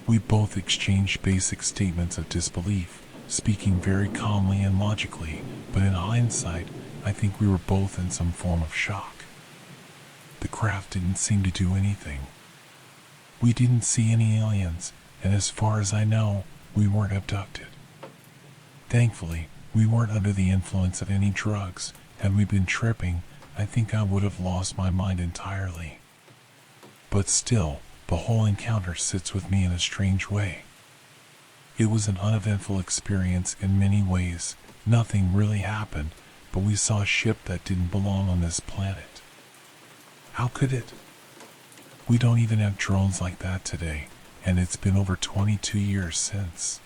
We both exchanged basic statements of disbelief, speaking very calmly and logically, but in hindsight, I think we were both in some form of shock. The craft didn't seem to do anything. We didn't see any aliens, and as far as I know, we weren't abducted. Thankfully, we weren't under the influence of any drugs. Had we been tripping, I think I would have lost my mind entirely. But still, the whole encounter sits with me in a strange way. It was an uneventful experience in many ways. Nothing really happened, but we saw a ship that didn't belong on this planet. How could it? We don't even have drones like that today, and it's been over 22 years since.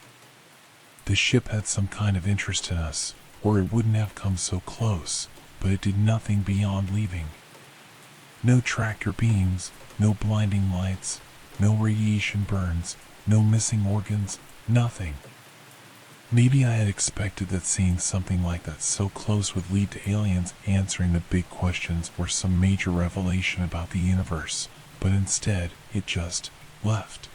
The ship had some kind of interest in us, or it wouldn't have come so close, but it did nothing beyond leaving. No tractor beams, no blinding lights, no radiation burns, no missing organs, nothing. Maybe I had expected that seeing something like that so close would lead to aliens answering the big questions or some major revelation about the universe, but instead, it just left.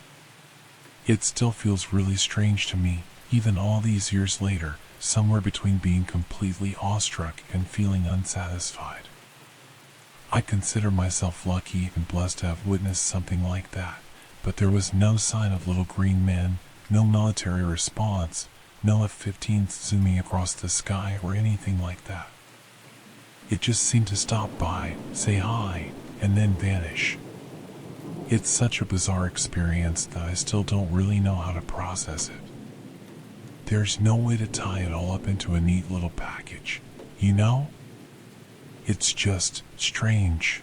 It still feels really strange to me, even all these years later, somewhere between being completely awestruck and feeling unsatisfied. I consider myself lucky and blessed to have witnessed something like that, but there was no sign of little green men, no military response, no F-15s zooming across the sky or anything like that. It just seemed to stop by, say hi, and then vanish. It's such a bizarre experience that I still don't really know how to process it. There's no way to tie it all up into a neat little package, you know? It's just strange.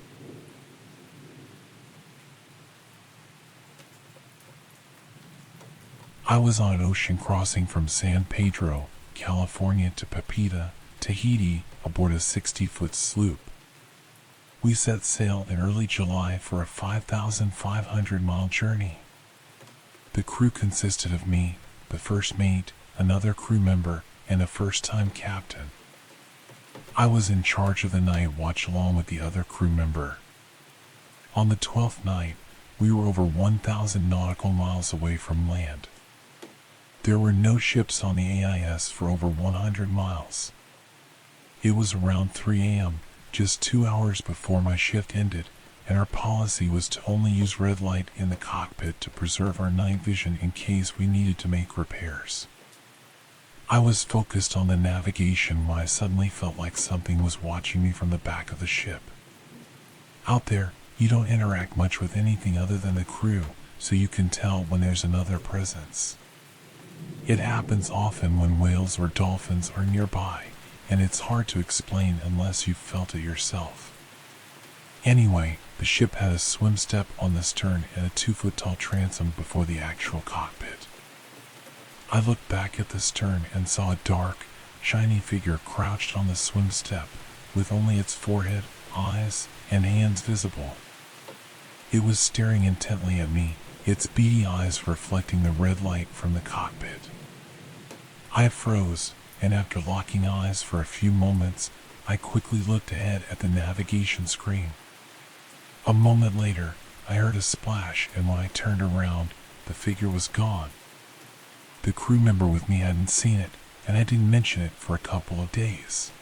I was on an ocean crossing from San Pedro, California to Pepita, Tahiti, aboard a 60-foot sloop. We set sail in early July for a 5,500-mile journey. The crew consisted of me, the first mate, another crew member, and a first-time captain. I was in charge of the night watch along with the other crew member. On the 12th night, we were over 1,000 nautical miles away from land. There were no ships on the AIS for over 100 miles. It was around 3 a.m., just 2 hours before my shift ended, and our policy was to only use red light in the cockpit to preserve our night vision in case we needed to make repairs. I was focused on the navigation when I suddenly felt like something was watching me from the back of the ship. Out there, you don't interact much with anything other than the crew, so you can tell when there's another presence. It happens often when whales or dolphins are nearby, and it's hard to explain unless you've felt it yourself. Anyway, the ship had a swim step on the stern and a 2-foot-tall transom before the actual cockpit. I looked back at the stern and saw a dark, shiny figure crouched on the swim step, with only its forehead, eyes, and hands visible. It was staring intently at me, its beady eyes reflecting the red light from the cockpit. I froze, and after locking eyes for a few moments, I quickly looked ahead at the navigation screen. A moment later, I heard a splash, and when I turned around, the figure was gone. The crew member with me hadn't seen it, and I didn't mention it for a couple of days.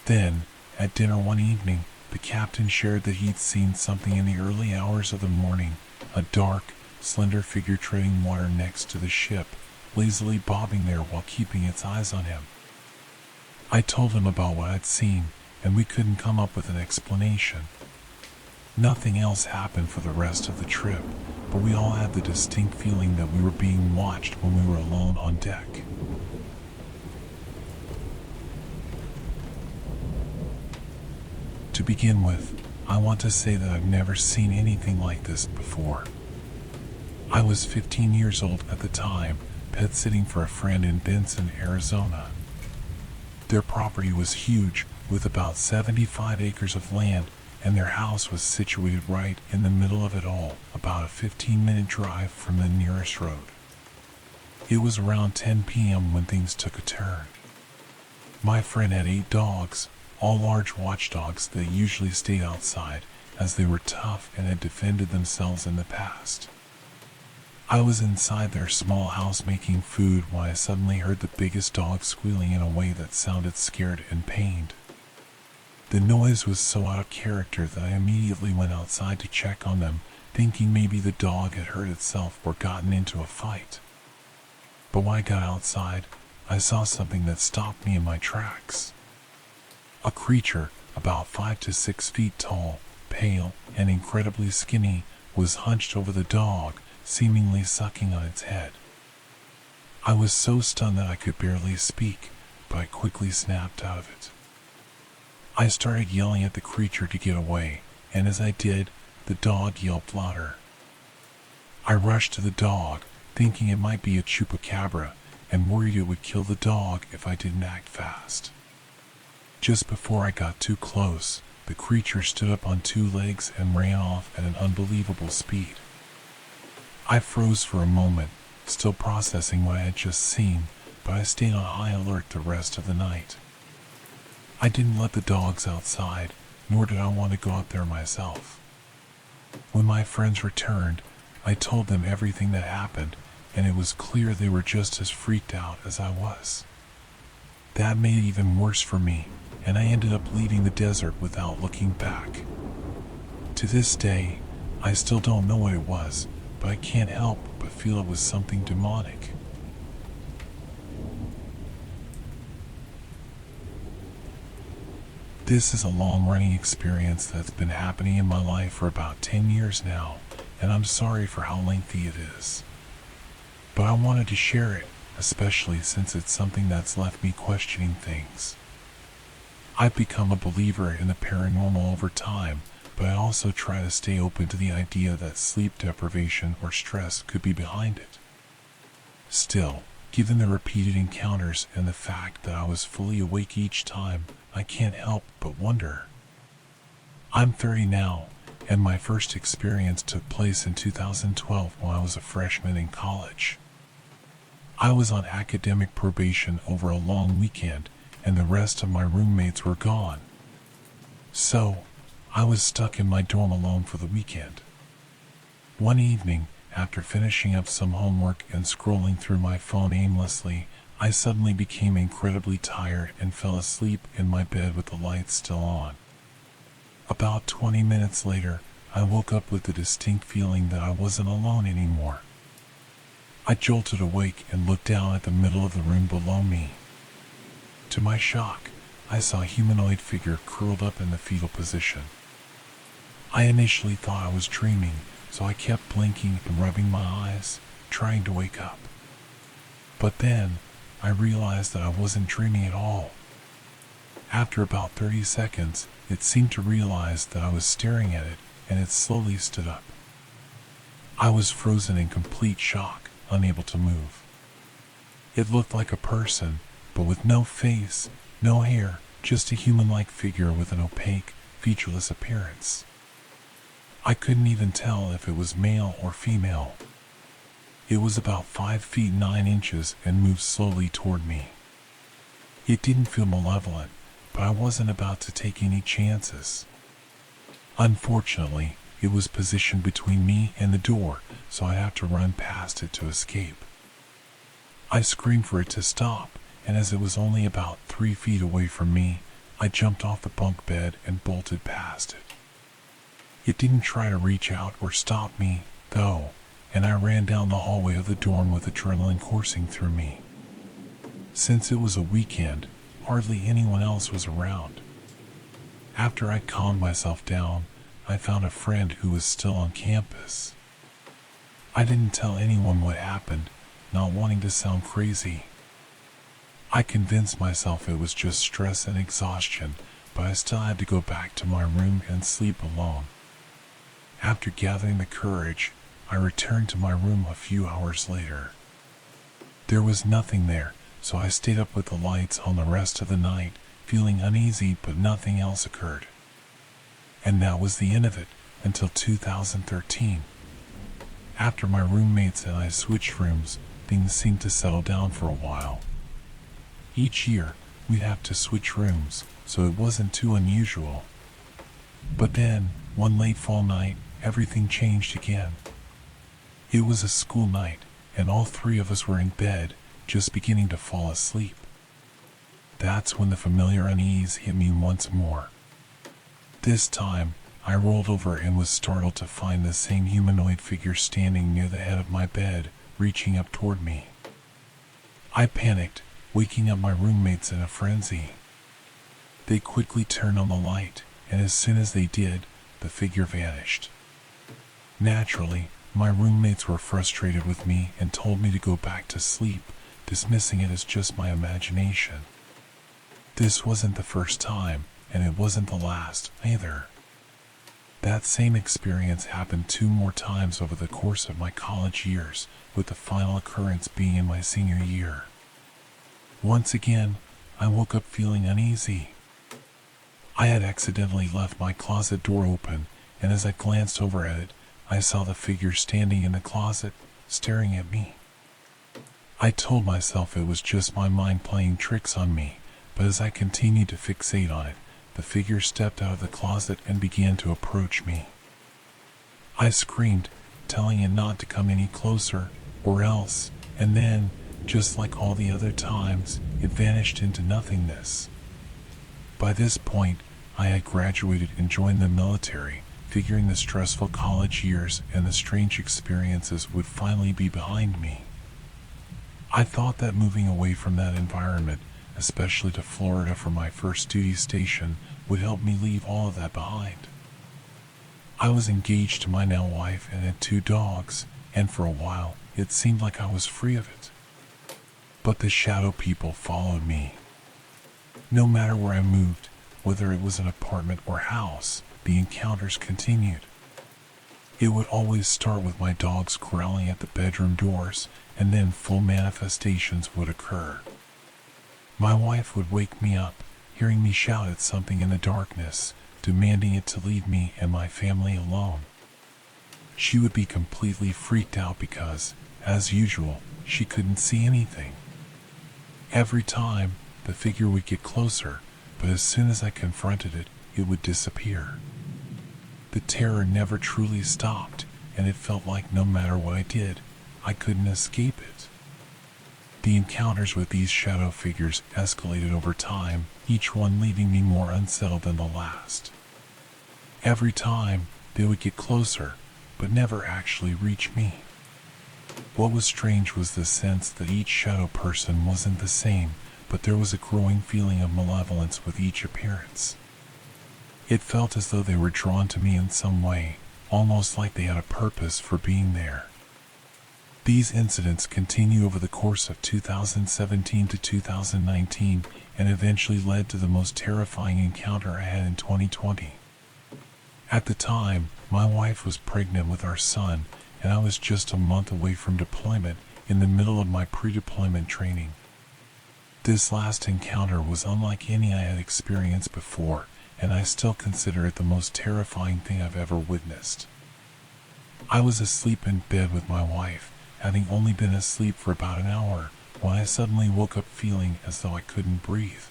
Then, at dinner one evening, the captain shared that he'd seen something in the early hours of the morning, a dark, slender figure treading water next to the ship, lazily bobbing there while keeping its eyes on him. I told him about what I'd seen, and we couldn't come up with an explanation. Nothing else happened for the rest of the trip, but we all had the distinct feeling that we were being watched when we were alone on deck. To begin with, I want to say that I've never seen anything like this before. I was 15 years old at the time, pet sitting for a friend in Benson, Arizona. Their property was huge, with about 75 acres of land, and their house was situated right in the middle of it all, about a 15-minute drive from the nearest road. It was around 10 p.m. when things took a turn. My friend had 8 dogs, all large watchdogs that usually stayed outside, as they were tough and had defended themselves in the past. I was inside their small house making food when I suddenly heard the biggest dog squealing in a way that sounded scared and pained. The noise was so out of character that I immediately went outside to check on them, thinking maybe the dog had hurt itself or gotten into a fight. But when I got outside, I saw something that stopped me in my tracks. A creature, about 5 to 6 feet tall, pale, and incredibly skinny, was hunched over the dog, seemingly sucking on its head. I was so stunned that I could barely speak, but I quickly snapped out of it. I started yelling at the creature to get away, and as I did, the dog yelped louder. I rushed to the dog, thinking it might be a chupacabra, and worried it would kill the dog if I didn't act fast. Just before I got too close, the creature stood up on 2 legs and ran off at an unbelievable speed. I froze for a moment, still processing what I had just seen, but I stayed on high alert the rest of the night. I didn't let the dogs outside, nor did I want to go out there myself. When my friends returned, I told them everything that happened, and it was clear they were just as freaked out as I was. That made it even worse for me, and I ended up leaving the desert without looking back. To this day, I still don't know what it was, but I can't help but feel it was something demonic. This is a long-running experience that's been happening in my life for about 10 years now, and I'm sorry for how lengthy it is. But I wanted to share it, especially since it's something that's left me questioning things. I've become a believer in the paranormal over time, but I also try to stay open to the idea that sleep deprivation or stress could be behind it. Still, given the repeated encounters and the fact that I was fully awake each time, I can't help but wonder. I'm 30 now, and my first experience took place in 2012 when I was a freshman in college. I was on academic probation over a long weekend, and the rest of my roommates were gone. So, I was stuck in my dorm alone for the weekend. One evening, after finishing up some homework and scrolling through my phone aimlessly, I suddenly became incredibly tired and fell asleep in my bed with the lights still on. About 20 minutes later, I woke up with the distinct feeling that I wasn't alone anymore. I jolted awake and looked down at the middle of the room below me. To my shock, I saw a humanoid figure curled up in the fetal position. I initially thought I was dreaming, so I kept blinking and rubbing my eyes, trying to wake up. But then, I realized that I wasn't dreaming at all. After about 30 seconds, it seemed to realize that I was staring at it, and it slowly stood up. I was frozen in complete shock, unable to move. It looked like a person, but with no face, no hair, just a human-like figure with an opaque, featureless appearance. I couldn't even tell if it was male or female. It was about 5 feet 9 inches and moved slowly toward me. It didn't feel malevolent, but I wasn't about to take any chances. Unfortunately, it was positioned between me and the door, so I had to run past it to escape. I screamed for it to stop, and as it was only about 3 feet away from me, I jumped off the bunk bed and bolted past it. It didn't try to reach out or stop me, though, and I ran down the hallway of the dorm with adrenaline coursing through me. Since it was a weekend, hardly anyone else was around. After I calmed myself down, I found a friend who was still on campus. I didn't tell anyone what happened, not wanting to sound crazy. I convinced myself it was just stress and exhaustion, but I still had to go back to my room and sleep alone. After gathering the courage, I returned to my room a few hours later. There was nothing there, so I stayed up with the lights on the rest of the night, feeling uneasy, but nothing else occurred. And that was the end of it, until 2013. After my roommates and I switched rooms, things seemed to settle down for a while. Each year, we'd have to switch rooms, so it wasn't too unusual. But then, one late fall night, everything changed again. It was a school night, and all 3 of us were in bed, just beginning to fall asleep. That's when the familiar unease hit me once more. This time, I rolled over and was startled to find the same humanoid figure standing near the head of my bed, reaching up toward me. I panicked, waking up my roommates in a frenzy. They quickly turned on the light, and as soon as they did, the figure vanished. Naturally, my roommates were frustrated with me and told me to go back to sleep, dismissing it as just my imagination. This wasn't the first time, and it wasn't the last, either. That same experience happened 2 more times over the course of my college years, with the final occurrence being in my senior year. Once again, I woke up feeling uneasy. I had accidentally left my closet door open, and as I glanced over at it, I saw the figure standing in the closet, staring at me. I told myself it was just my mind playing tricks on me, but as I continued to fixate on it, the figure stepped out of the closet and began to approach me. I screamed, telling it not to come any closer, or else, and then, just like all the other times, it vanished into nothingness. By this point, I had graduated and joined the military, figuring the stressful college years and the strange experiences would finally be behind me. I thought that moving away from that environment, especially to Florida for my first duty station, would help me leave all of that behind. I was engaged to my now wife and had 2 dogs, and for a while, it seemed like I was free of it. But the shadow people followed me. No matter where I moved, whether it was an apartment or house, the encounters continued. It would always start with my dogs growling at the bedroom doors, and then full manifestations would occur. My wife would wake me up, hearing me shout at something in the darkness, demanding it to leave me and my family alone. She would be completely freaked out because, as usual, she couldn't see anything. Every time, the figure would get closer, but as soon as I confronted it, it would disappear. The terror never truly stopped, and it felt like no matter what I did, I couldn't escape it. The encounters with these shadow figures escalated over time, each one leaving me more unsettled than the last. Every time, they would get closer, but never actually reach me. What was strange was the sense that each shadow person wasn't the same, but there was a growing feeling of malevolence with each appearance. It felt as though they were drawn to me in some way, almost like they had a purpose for being there. These incidents continue over the course of 2017 to 2019 and eventually led to the most terrifying encounter I had in 2020. At the time, my wife was pregnant with our son, and I was just a month away from deployment in the middle of my pre-deployment training. This last encounter was unlike any I had experienced before, and I still consider it the most terrifying thing I've ever witnessed. I was asleep in bed with my wife, having only been asleep for about an hour, when I suddenly woke up feeling as though I couldn't breathe.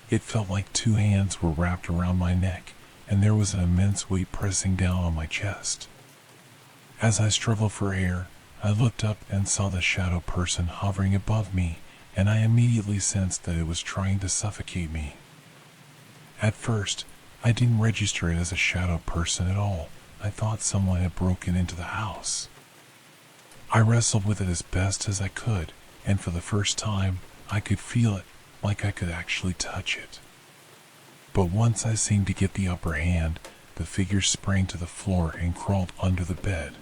It felt like two hands were wrapped around my neck, and there was an immense weight pressing down on my chest. As I struggled for air, I looked up and saw the shadow person hovering above me, and I immediately sensed that it was trying to suffocate me. At first, I didn't register it as a shadow person at all. I thought someone had broken into the house. I wrestled with it as best as I could, and for the first time, I could feel it, like I could actually touch it. But once I seemed to get the upper hand, the figure sprang to the floor and crawled under the bed.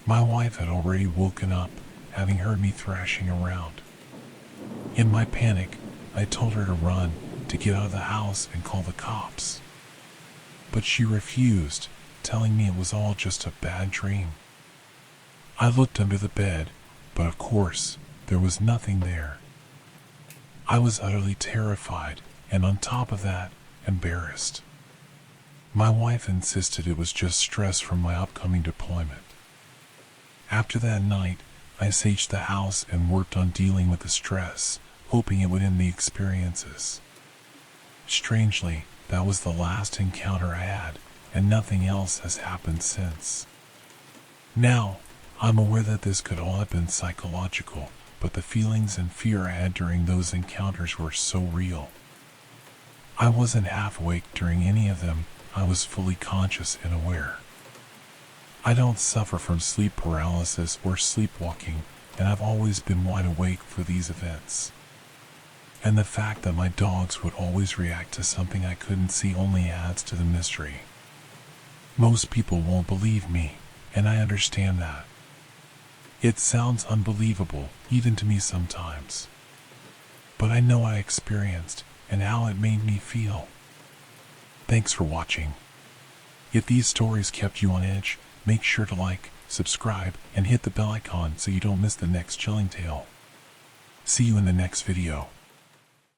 My wife had already woken up, having heard me thrashing around. In my panic, I told her to run, to get out of the house and call the cops. But she refused, telling me it was all just a bad dream. I looked under the bed, but of course, there was nothing there. I was utterly terrified, and on top of that, embarrassed. My wife insisted it was just stress from my upcoming deployment. After that night, I saged the house and worked on dealing with the stress, hoping it would end the experiences. Strangely, that was the last encounter I had, and nothing else has happened since. Now, I'm aware that this could all have been psychological, but the feelings and fear I had during those encounters were so real. I wasn't half awake during any of them. I was fully conscious and aware. I don't suffer from sleep paralysis or sleepwalking, and I've always been wide awake for these events. And the fact that my dogs would always react to something I couldn't see only adds to the mystery. Most people won't believe me, and I understand that. It sounds unbelievable, even to me sometimes. But I know I experienced, and how it made me feel. Thanks for watching. If these stories kept you on edge, make sure to like, subscribe, and hit the bell icon so you don't miss the next chilling tale. See you in the next video.